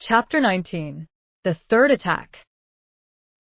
Chapter 19. The Third Attack.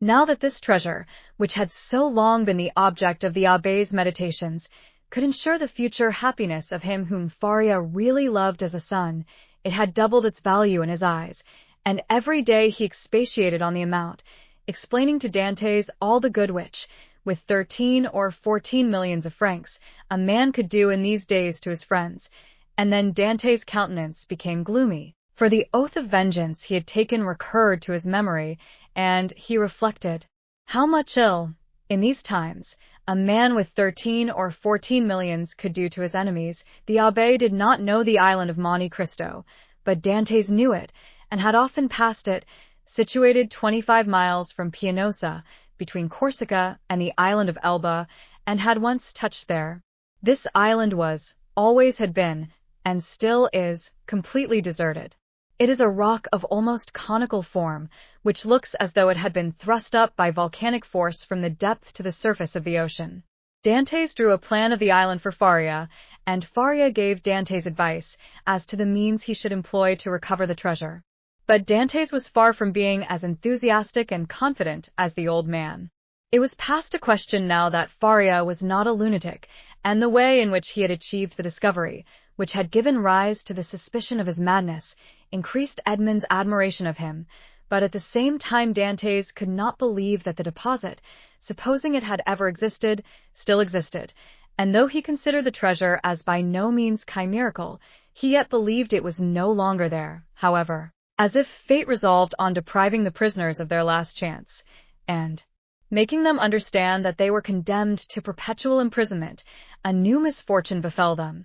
Now that this treasure, which had so long been the object of the abbé's meditations, could ensure the future happiness of him whom Faria really loved as a son, it had doubled its value in his eyes, and every day he expatiated on the amount, explaining to Dantes all the good which, with 13 or 14 millions of francs, a man could do in these days to his friends. And then Dantes' countenance became gloomy, for the oath of vengeance he had taken recurred to his memory, and he reflected, how much ill, in these times, a man with 13 or 14 millions could do to his enemies. The abbé did not know the island of Monte Cristo, but Dantes knew it, and had often passed it, situated 25 miles from Pianosa, between Corsica and the island of Elba, and had once touched there. This island was, always had been, and still is, completely deserted. It is a rock of almost conical form, which looks as though it had been thrust up by volcanic force from the depth to the surface of the ocean. Dantes drew a plan of the island for Faria, and Faria gave Dantes advice as to the means he should employ to recover the treasure. But Dantes was far from being as enthusiastic and confident as the old man. It was past a question now that Faria was not a lunatic, and the way in which he had achieved the discovery, which had given rise to the suspicion of his madness, increased Edmond's admiration of him, but at the same time Dantes could not believe that the deposit, supposing it had ever existed, still existed, and though he considered the treasure as by no means chimerical, he yet believed it was no longer there, however, as if fate resolved on depriving the prisoners of their last chance, and making them understand that they were condemned to perpetual imprisonment. A new misfortune befell them.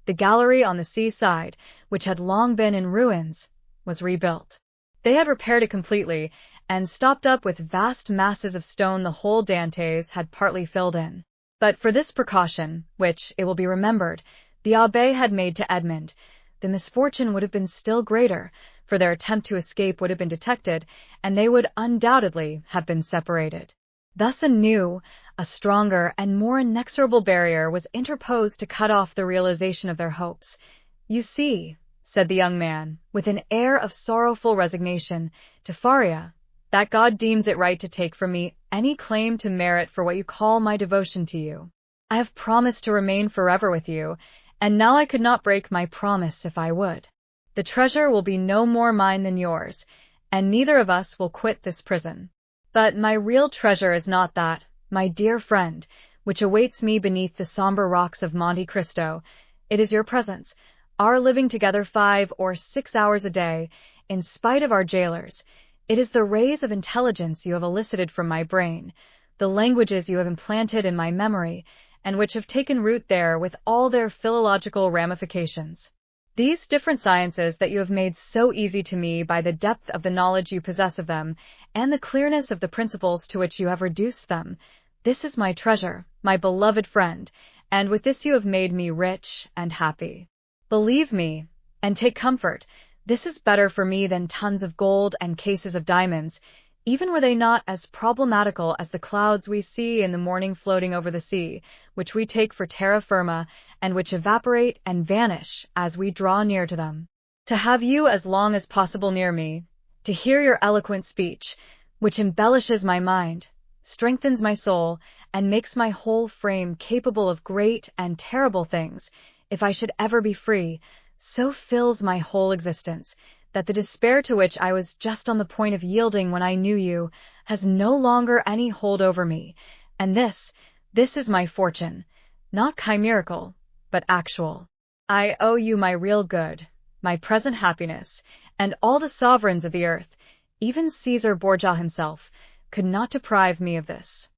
The gallery on the seaside, which had long been in ruins, was rebuilt. They had repaired it completely, and stopped up with vast masses of stone the hole Dantes had partly filled in. But for this precaution, which, it will be remembered, the abbé had made to Edmond, the misfortune would have been still greater, for their attempt to escape would have been detected, and they would undoubtedly have been separated. Thus a new, a stronger, and more inexorable barrier was interposed to cut off the realization of their hopes. "You see," said the young man, with an air of sorrowful resignation, to Faria, "that God deems it right to take from me any claim to merit for what you call my devotion to you. I have promised to remain forever with you, and now I could not break my promise if I would. The treasure will be no more mine than yours, and neither of us will quit this prison. But my real treasure is not that, my dear friend, which awaits me beneath the somber rocks of Monte Cristo. It is your presence, our living together 5 or 6 hours a day, in spite of our jailers. It is the rays of intelligence you have elicited from my brain, the languages you have implanted in my memory, and which have taken root there with all their philological ramifications. These different sciences that you have made so easy to me by the depth of the knowledge you possess of them, and the clearness of the principles to which you have reduced them, this is my treasure, my beloved friend, and with this you have made me rich and happy. Believe me, and take comfort, this is better for me than tons of gold and cases of diamonds, even were they not as problematical as the clouds we see in the morning floating over the sea, which we take for terra firma, and which evaporate and vanish as we draw near to them. To have you as long as possible near me, to hear your eloquent speech, which embellishes my mind, strengthens my soul, and makes my whole frame capable of great and terrible things, if I should ever be free, so fills my whole existence, that the despair to which I was just on the point of yielding when I knew you, has no longer any hold over me, and this is my fortune, not chimerical, but actual. I owe you my real good, my present happiness, and all the sovereigns of the earth, even Caesar Borgia himself, could not deprive me of this.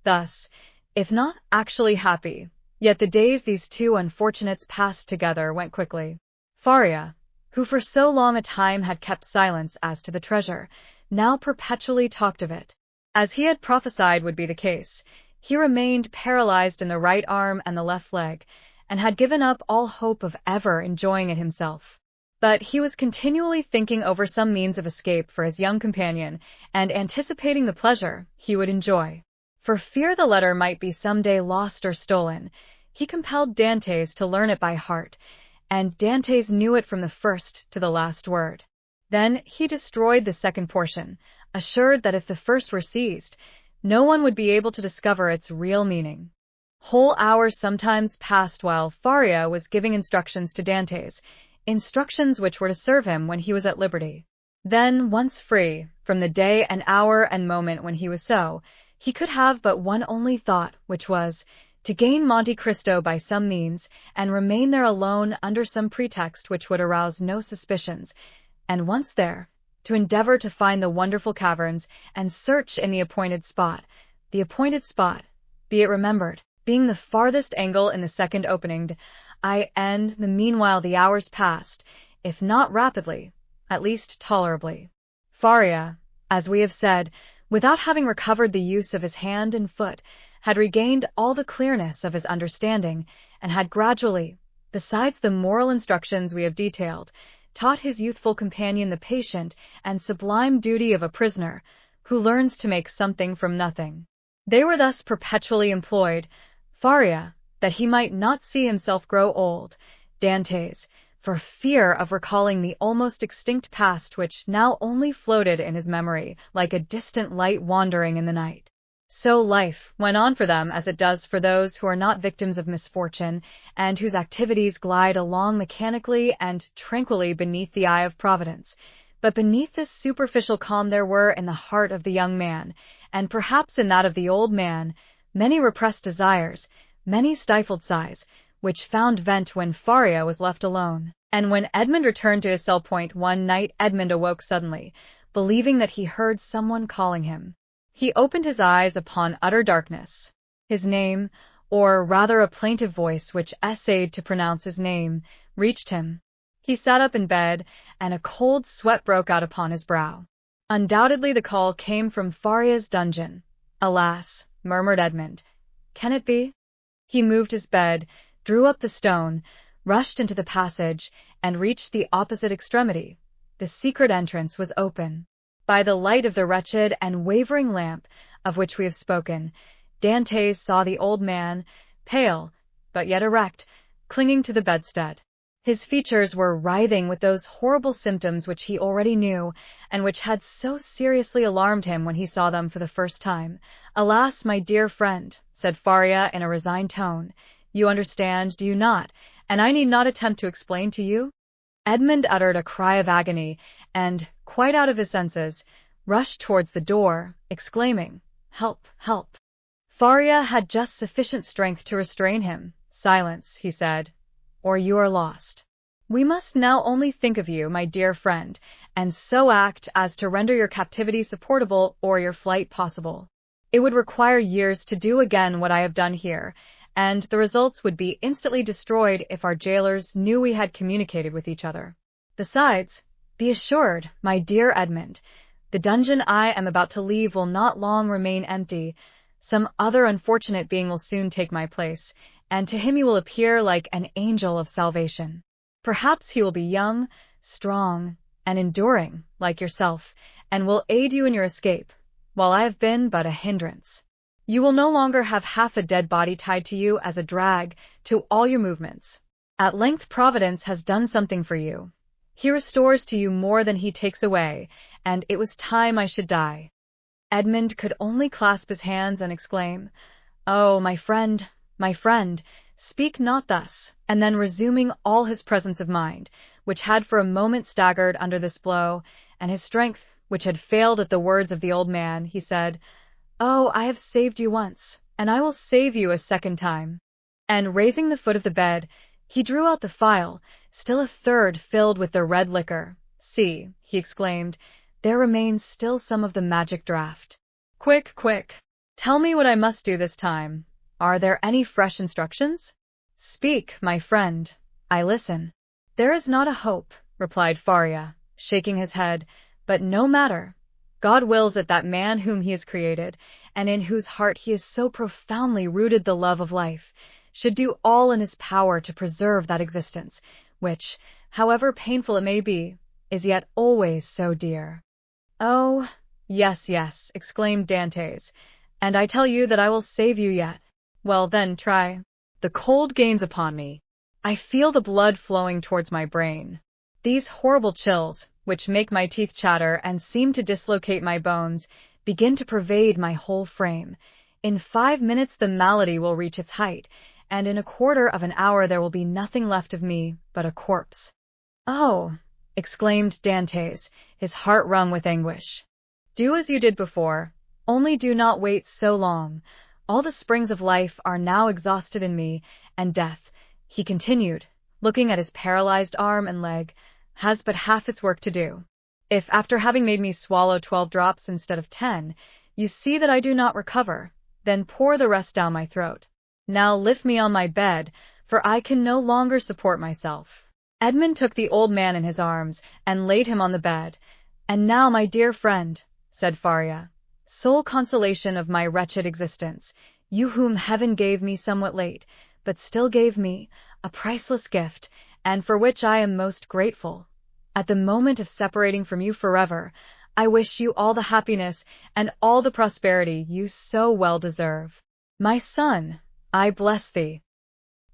Thus, if not actually happy, yet the days these two unfortunates passed together went quickly. Faria, who for so long a time had kept silence as to the treasure, now perpetually talked of it. As he had prophesied would be the case, he remained paralyzed in the right arm and the left leg, and had given up all hope of ever enjoying it himself. But he was continually thinking over some means of escape for his young companion, and anticipating the pleasure he would enjoy. For fear the letter might be some day lost or stolen, he compelled Dantes to learn it by heart, and Dantes knew it from the first to the last word. Then he destroyed the second portion, assured that if the first were seized, no one would be able to discover its real meaning. Whole hours sometimes passed while Faria was giving instructions to Dantes, instructions which were to serve him when he was at liberty. Then, once free, from the day and hour and moment when he was so, he could have but one only thought, which was, to gain Monte Cristo by some means, and remain there alone under some pretext which would arouse no suspicions, and once there, to endeavor to find the wonderful caverns, and search in the appointed spot, be it remembered, being the farthest angle in the second opening, and the meanwhile the hours passed, if not rapidly, at least tolerably. Faria, as we have said, without having recovered the use of his hand and foot, had regained all the clearness of his understanding, and had gradually, besides the moral instructions we have detailed, taught his youthful companion the patient and sublime duty of a prisoner who learns to make something from nothing. They were thus perpetually employed, Faria, that he might not see himself grow old, Dantes, for fear of recalling the almost extinct past which now only floated in his memory like a distant light wandering in the night. So life went on for them as it does for those who are not victims of misfortune, and whose activities glide along mechanically and tranquilly beneath the eye of Providence. But beneath this superficial calm there were in the heart of the young man, and perhaps in that of the old man, many repressed desires, many stifled sighs, which found vent when Faria was left alone. And when Edmond returned to his cell point one night, Edmond awoke suddenly, believing that he heard someone calling him. He opened his eyes upon utter darkness. His name, or rather a plaintive voice which essayed to pronounce his name, reached him. He sat up in bed, and a cold sweat broke out upon his brow. Undoubtedly the call came from Faria's dungeon. Alas, murmured Edmond, can it be? He moved his bed, drew up the stone, rushed into the passage, and reached the opposite extremity. The secret entrance was open. By the light of the wretched and wavering lamp, of which we have spoken, Dantes saw the old man, pale, but yet erect, clinging to the bedstead. His features were writhing with those horrible symptoms which he already knew, and which had so seriously alarmed him when he saw them for the first time. "Alas, my dear friend," said Faria in a resigned tone, "you understand, do you not, and I need not attempt to explain to you?" Edmond uttered a cry of agony, and, quite out of his senses, rushed towards the door, exclaiming, "Help, help!" Faria had just sufficient strength to restrain him. "Silence," he said, "or you are lost. We must now only think of you, my dear friend, and so act as to render your captivity supportable or your flight possible. It would require years to do again what I have done here, and the results would be instantly destroyed if our jailers knew we had communicated with each other. Besides, be assured, my dear Edmond, the dungeon I am about to leave will not long remain empty. Some other unfortunate being will soon take my place, and to him you will appear like an angel of salvation. Perhaps he will be young, strong, and enduring, like yourself, and will aid you in your escape, while I have been but a hindrance. You will no longer have half a dead body tied to you as a drag to all your movements. At length Providence has done something for you. He restores to you more than he takes away, and it was time I should die." Edmond could only clasp his hands and exclaim, "Oh, my friend, speak not thus," and then resuming all his presence of mind, which had for a moment staggered under this blow, and his strength, which had failed at the words of the old man, he said, "Oh, I have saved you once, and I will save you a second time." And raising the foot of the bed, he drew out the phial, still a third filled with the red liquor. "See," he exclaimed, "there remains still some of the magic draught. Quick, quick! Tell me what I must do this time. Are there any fresh instructions? Speak, my friend, I listen." "There is not a hope," replied Faria, shaking his head, "but no matter. God wills it that man whom he has created, and in whose heart he has so profoundly rooted the love of life, should do all in his power to preserve that existence, which, however painful it may be, is yet always so dear." "Oh, yes, yes," exclaimed Dantes, "and I tell you that I will save you yet." "Well, then, try." "The cold gains upon me. I feel the blood flowing towards my brain. These horrible chills, which make my teeth chatter and seem to dislocate my bones, begin to pervade my whole frame. In 5 minutes the malady will reach its height, and in a quarter of an hour there will be nothing left of me but a corpse." "Oh!" exclaimed Dantes, his heart wrung with anguish. "Do as you did before, only do not wait so long. All the springs of life are now exhausted in me, and death," he continued, looking at his paralyzed arm and leg, "has but half its work to do. If, after having made me swallow 12 drops instead of 10, you see that I do not recover, then pour the rest down my throat. Now lift me on my bed, for I can no longer support myself." Edmond took the old man in his arms and laid him on the bed. "And now, my dear friend," said Faria, "sole consolation of my wretched existence, you whom heaven gave me somewhat late, but still gave me, a priceless gift, and for which I am most grateful. At the moment of separating from you forever, I wish you all the happiness and all the prosperity you so well deserve. My son, I bless thee."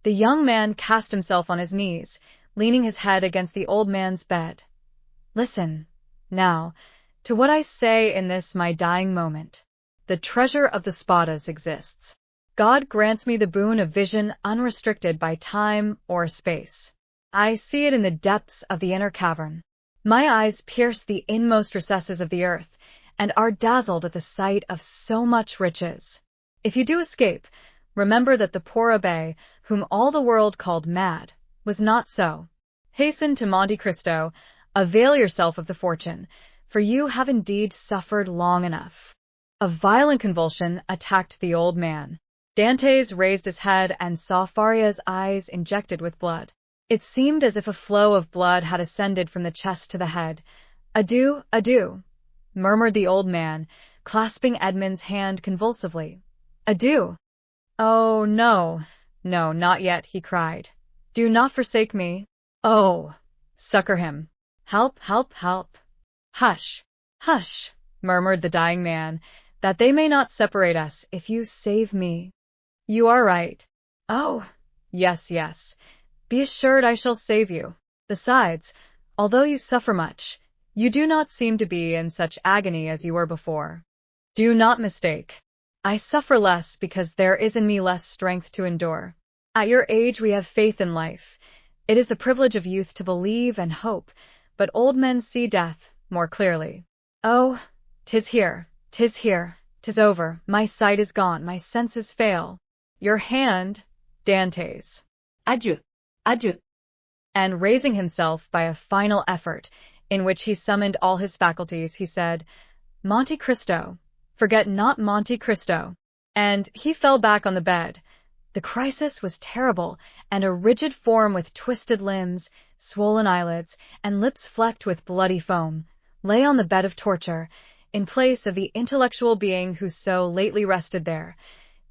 The young man cast himself on his knees, leaning his head against the old man's bed. "Listen, now, to what I say in this my dying moment. The treasure of the Spadas exists. God grants me the boon of vision unrestricted by time or space. I see it in the depths of the inner cavern. My eyes pierce the inmost recesses of the earth, and are dazzled at the sight of so much riches. If you do escape, remember that the poor abbé, whom all the world called mad, was not so. Hasten to Monte Cristo, avail yourself of the fortune, for you have indeed suffered long enough." A violent convulsion attacked the old man. Dantes raised his head and saw Faria's eyes injected with blood. It seemed as if a flow of blood had ascended from the chest to the head. "Adieu, adieu," murmured the old man, clasping Edmond's hand convulsively. "Adieu." "Oh, no, no, not yet," he cried. "Do not forsake me. Oh, succor him. Help, help, help." "Hush, hush," murmured the dying man, "that they may not separate us if you save me." "You are right. Oh, yes, yes. Be assured I shall save you. Besides, although you suffer much, you do not seem to be in such agony as you were before. Do not mistake. I suffer less because there is in me less strength to endure. At your age we have faith in life. It is the privilege of youth to believe and hope, but old men see death more clearly. Oh, 'tis here, 'tis here, 'tis over, my sight is gone, my senses fail. Your hand, Dantes. Adieu, adieu." And raising himself by a final effort, in which he summoned all his faculties, he said, "Monte Cristo, forget not Monte Cristo." And he fell back on the bed. The crisis was terrible, and a rigid form with twisted limbs, swollen eyelids, and lips flecked with bloody foam, lay on the bed of torture, in place of the intellectual being who so lately rested there.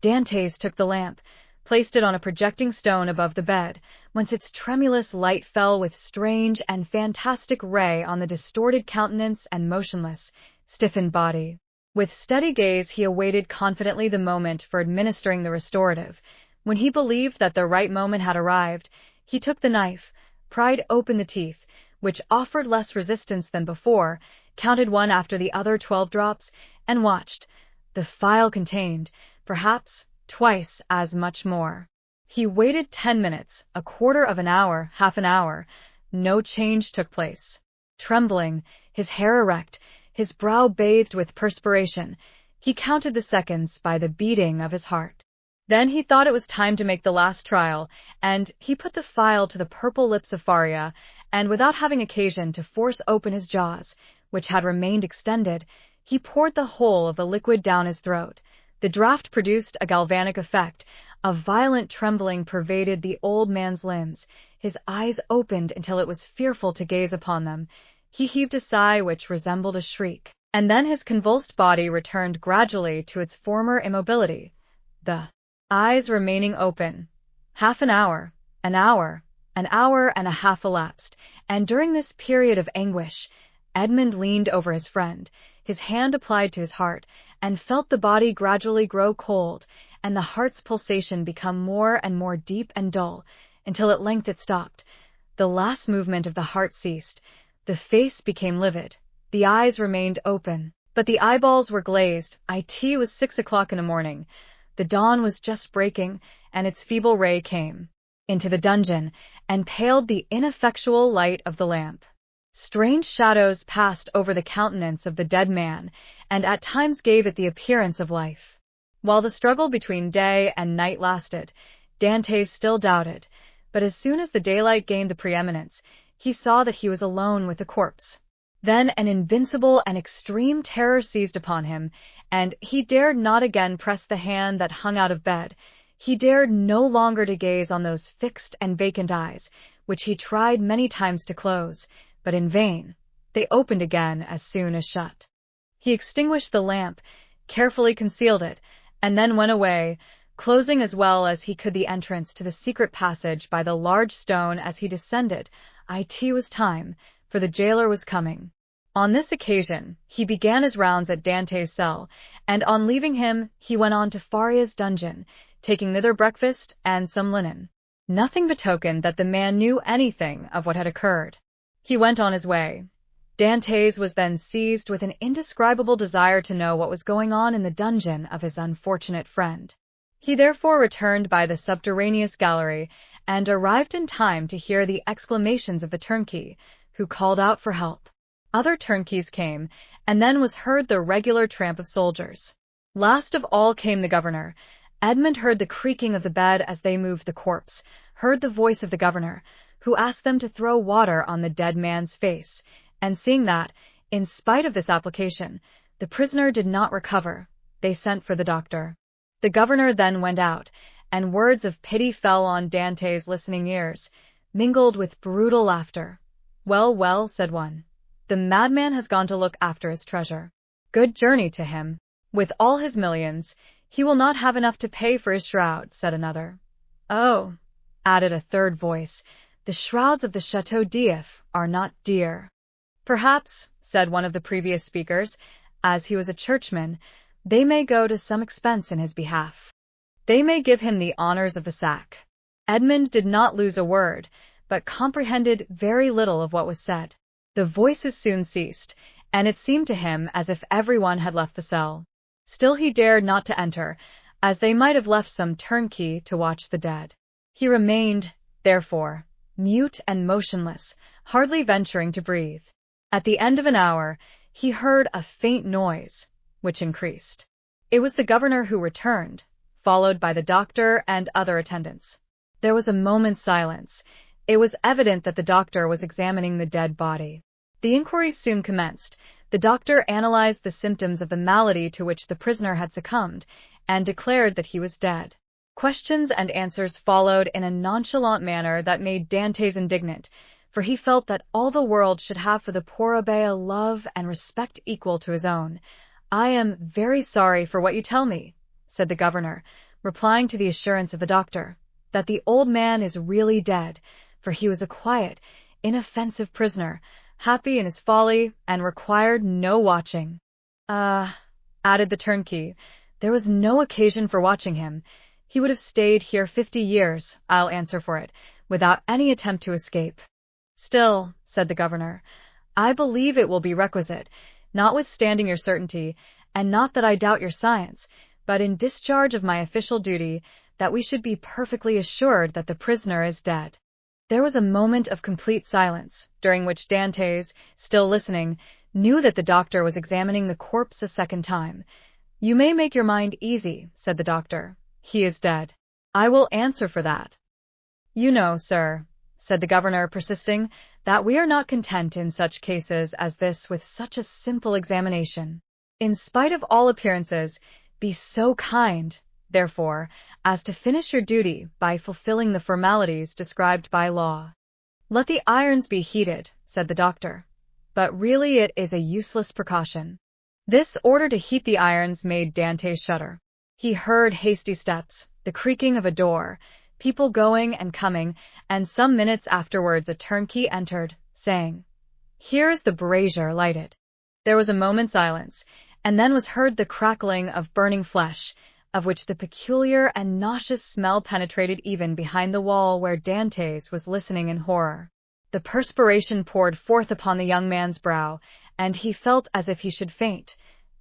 Dantes took the lamp, placed it on a projecting stone above the bed, whence its tremulous light fell with strange and fantastic ray on the distorted countenance and motionless, stiffened body. With steady gaze he awaited confidently the moment for administering the restorative. When he believed that the right moment had arrived, he took the knife, pried open the teeth, which offered less resistance than before, counted one after the other 12 drops, and watched. The phial contained, perhaps, twice as much more. He waited 10 minutes, a quarter of an hour, half an hour. No change took place. Trembling, his hair erect, his brow bathed with perspiration, he counted the seconds by the beating of his heart. Then he thought it was time to make the last trial, and he put the phial to the purple lips of Faria, and without having occasion to force open his jaws, which had remained extended, he poured the whole of the liquid down his throat. The draught produced a galvanic effect. A violent trembling pervaded the old man's limbs. His eyes opened until it was fearful to gaze upon them. He heaved a sigh which resembled a shriek, and then his convulsed body returned gradually to its former immobility, the eyes remaining open. Half an hour, an hour and a half elapsed, and during this period of anguish, Edmond leaned over his friend, his hand applied to his heart, and felt the body gradually grow cold, and the heart's pulsation become more and more deep and dull, until at length it stopped. The last movement of the heart ceased. The face became livid. The eyes remained open, but the eyeballs were glazed. It was 6 o'clock in the morning. The dawn was just breaking, and its feeble ray came into the dungeon and paled the ineffectual light of the lamp. Strange shadows passed over the countenance of the dead man, and at times gave it the appearance of life. While the struggle between day and night lasted, Dante still doubted, but as soon as the daylight gained the preeminence, he saw that he was alone with the corpse. Then an invincible and extreme terror seized upon him, and he dared not again press the hand that hung out of bed. He dared no longer to gaze on those fixed and vacant eyes, which he tried many times to close, but in vain. They opened again as soon as shut. He extinguished the lamp, carefully concealed it, and then went away, closing as well as he could the entrance to the secret passage by the large stone. As he descended, it was time, for the jailer was coming. On this occasion, he began his rounds at Dante's cell, and on leaving him, he went on to Faria's dungeon, taking thither breakfast and some linen. Nothing betokened that the man knew anything of what had occurred. He went on his way. Dantes was then seized with an indescribable desire to know what was going on in the dungeon of his unfortunate friend. He therefore returned by the subterraneous gallery, and arrived in time to hear the exclamations of the turnkey, who called out for help. Other turnkeys came, and then was heard the regular tramp of soldiers. Last of all came the governor. Edmond heard the creaking of the bed as they moved the corpse, heard the voice of the governor, who asked them to throw water on the dead man's face, and seeing that, in spite of this application, the prisoner did not recover, they sent for the doctor. The governor then went out, and words of pity fell on Dante's listening ears, mingled with brutal laughter. "Well, well," said one, "the madman has gone to look after his treasure. Good journey to him. With all his millions, he will not have enough to pay for his shroud," said another. "Oh," added a third voice, "the shrouds of the Chateau d'If are not dear." "Perhaps," said one of the previous speakers, "as he was a churchman, they may go to some expense in his behalf. They may give him the honors of the sack." Edmond did not lose a word, but comprehended very little of what was said. The voices soon ceased, and it seemed to him as if everyone had left the cell. Still he dared not to enter, as they might have left some turnkey to watch the dead. He remained, therefore, mute and motionless, hardly venturing to breathe. At the end of an hour, he heard a faint noise, which increased. It was the governor who returned, followed by the doctor and other attendants. There was a moment's silence. It was evident that the doctor was examining the dead body. The inquiry soon commenced. The doctor analyzed the symptoms of the malady to which the prisoner had succumbed, and declared that he was dead. Questions and answers followed in a nonchalant manner that made Dantes indignant, for he felt that all the world should have for the poor abbé a love and respect equal to his own. "I am very sorry for what you tell me," said the governor, replying to the assurance of the doctor, "that the old man is really dead, for he was a quiet, inoffensive prisoner, happy in his folly, and required no watching." Added the turnkey, "there was no occasion for watching him. He would have stayed here 50 years, I'll answer for it, without any attempt to escape." "Still," said the governor, "I believe it will be requisite, notwithstanding your certainty, and not that I doubt your science, but in discharge of my official duty, that we should be perfectly assured that the prisoner is dead." There was a moment of complete silence, during which Dantes, still listening, knew that the doctor was examining the corpse a second time. "You may make your mind easy," said the doctor. "He is dead. I will answer for that." "You know, sir," said the governor, persisting, "that we are not content in such cases as this with such a simple examination. In spite of all appearances, be so kind, therefore, as to finish your duty by fulfilling the formalities described by law." "Let the irons be heated," said the doctor. "But really it is a useless precaution." This order to heat the irons made Dante shudder. He heard hasty steps, the creaking of a door, people going and coming, and some minutes afterwards a turnkey entered, saying, "Here is the brazier lighted." There was a moment's silence, and then was heard the crackling of burning flesh, of which the peculiar and nauseous smell penetrated even behind the wall where Dantes was listening in horror. The perspiration poured forth upon the young man's brow, and he felt as if he should faint.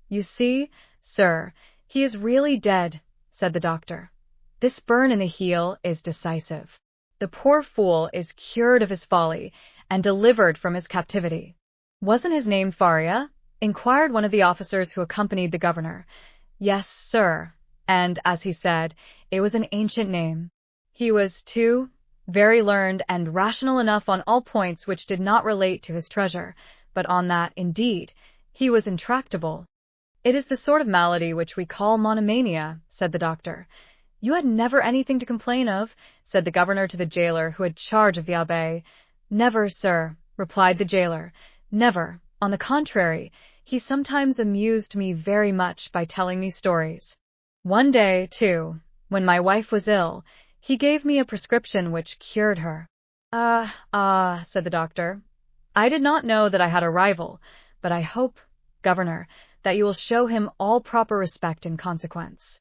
"You see, sir, he is really dead," said the doctor. "This burn in the heel is decisive. The poor fool is cured of his folly and delivered from his captivity." "Wasn't his name Faria?" inquired one of the officers who accompanied the governor. "Yes, sir, and, as he said, it was an ancient name. He was, too, very learned and rational enough on all points which did not relate to his treasure, but on that, indeed, he was intractable." "It is the sort of malady which we call monomania," said the doctor. "You had never anything to complain of?" said the governor to the jailer who had charge of the abbé. "Never, sir," replied the jailer. "Never. On the contrary, he sometimes amused me very much by telling me stories. One day, too, when my wife was ill, he gave me a prescription which cured her." Ah, said the doctor. "I did not know that I had a rival, but I hope, governor, that you will show him all proper respect in consequence."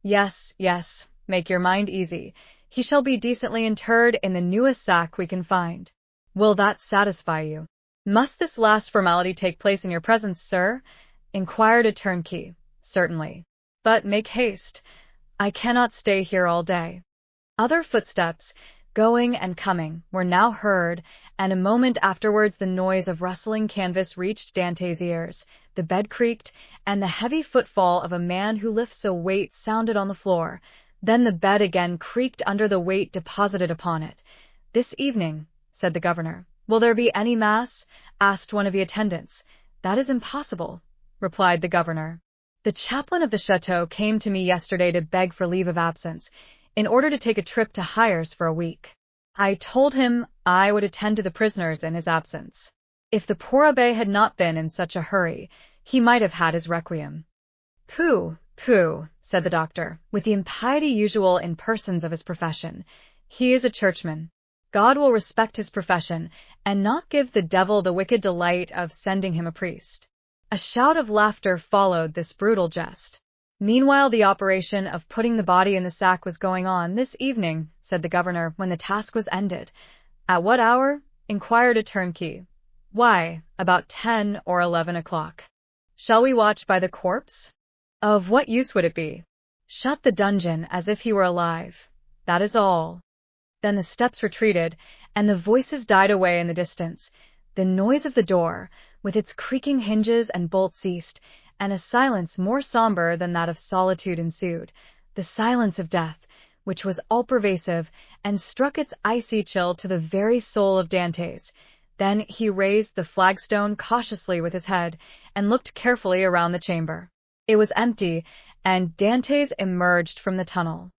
Yes, make your mind easy. He shall be decently interred in the newest sack we can find. Will that satisfy you?" "Must this last formality take place in your presence, sir?" inquired a turnkey. "Certainly. But make haste. I cannot stay here all day." Other footsteps, going and coming, were now heard, and a moment afterwards the noise of rustling canvas reached Dante's ears, the bed creaked, and the heavy footfall of a man who lifts a weight sounded on the floor. Then the bed again creaked under the weight deposited upon it. "This evening," said the governor. "Will there be any mass?" asked one of the attendants. "That is impossible," replied the governor. "The chaplain of the chateau came to me yesterday to beg for leave of absence, in order to take a trip to Hyères for a week. I told him I would attend to the prisoners in his absence. If the poor abbé had not been in such a hurry, he might have had his requiem." Pooh, said the doctor, with the impiety usual in persons of his profession. "He is a churchman. God will respect his profession, and not give the devil the wicked delight of sending him a priest." A shout of laughter followed this brutal jest. "Meanwhile the operation of putting the body in the sack was going on this evening," said the governor, when the task was ended. "At what hour?" inquired a turnkey. "Why, about 10 or 11 o'clock." "Shall we watch by the corpse?" "Of what use would it be? Shut the dungeon as if he were alive. That is all." Then the steps retreated, and the voices died away in the distance. The noise of the door, with its creaking hinges and bolt ceased, and a silence more somber than that of solitude ensued, the silence of death, which was all-pervasive and struck its icy chill to the very soul of Dantes. Then he raised the flagstone cautiously with his head and looked carefully around the chamber. It was empty, and Dantes emerged from the tunnel.